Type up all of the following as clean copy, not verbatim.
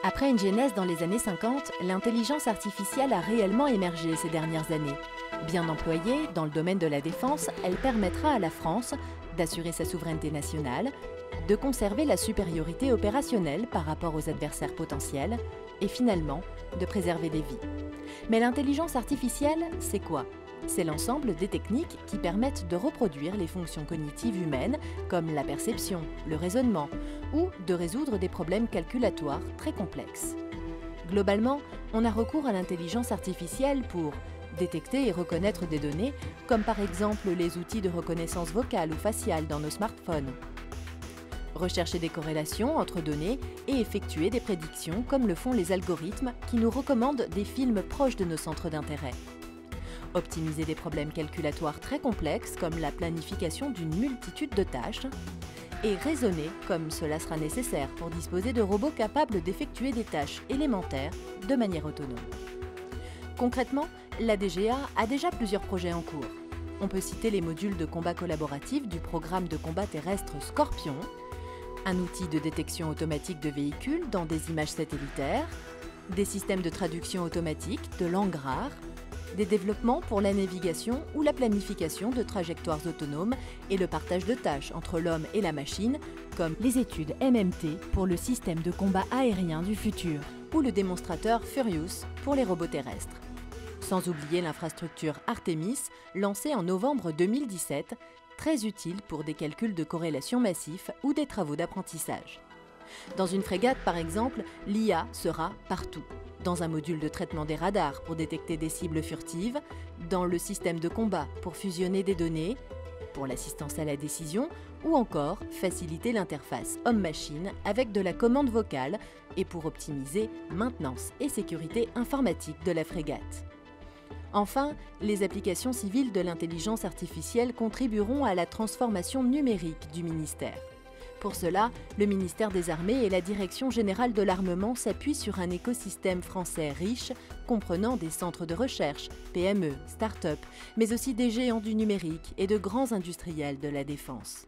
Après une genèse dans les années 50, l'intelligence artificielle a réellement émergé ces dernières années. Bien employée dans le domaine de la défense, elle permettra à la France d'assurer sa souveraineté nationale, de conserver la supériorité opérationnelle par rapport aux adversaires potentiels et finalement de préserver des vies. Mais l'intelligence artificielle, c'est quoi ? C'est l'ensemble des techniques qui permettent de reproduire les fonctions cognitives humaines comme la perception, le raisonnement ou de résoudre des problèmes calculatoires très complexes. Globalement, on a recours à l'intelligence artificielle pour détecter et reconnaître des données, comme par exemple les outils de reconnaissance vocale ou faciale dans nos smartphones, rechercher des corrélations entre données et effectuer des prédictions comme le font les algorithmes qui nous recommandent des films proches de nos centres d'intérêt. Optimiser des problèmes calculatoires très complexes comme la planification d'une multitude de tâches et raisonner comme cela sera nécessaire pour disposer de robots capables d'effectuer des tâches élémentaires de manière autonome. Concrètement, la DGA a déjà plusieurs projets en cours. On peut citer les modules de combat collaboratif du programme de combat terrestre Scorpion, un outil de détection automatique de véhicules dans des images satellitaires, des systèmes de traduction automatique de langues rares, des développements pour la navigation ou la planification de trajectoires autonomes et le partage de tâches entre l'homme et la machine, comme les études MMT pour le système de combat aérien du futur ou le démonstrateur Furious pour les robots terrestres. Sans oublier l'infrastructure Artemis, lancée en novembre 2017, très utile pour des calculs de corrélation massifs ou des travaux d'apprentissage. Dans une frégate, par exemple, l'IA sera partout. Dans un module de traitement des radars pour détecter des cibles furtives, dans le système de combat pour fusionner des données, pour l'assistance à la décision, ou encore faciliter l'interface homme-machine avec de la commande vocale et pour optimiser maintenance et sécurité informatique de la frégate. Enfin, les applications civiles de l'intelligence artificielle contribueront à la transformation numérique du ministère. Pour cela, le ministère des Armées et la Direction générale de l'armement s'appuient sur un écosystème français riche, comprenant des centres de recherche, PME, start-up, mais aussi des géants du numérique et de grands industriels de la défense.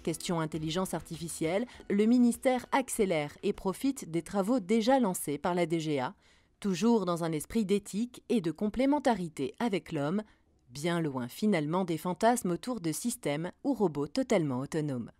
Question intelligence artificielle, le ministère accélère et profite des travaux déjà lancés par la DGA, toujours dans un esprit d'éthique et de complémentarité avec l'homme, bien loin finalement des fantasmes autour de systèmes ou robots totalement autonomes.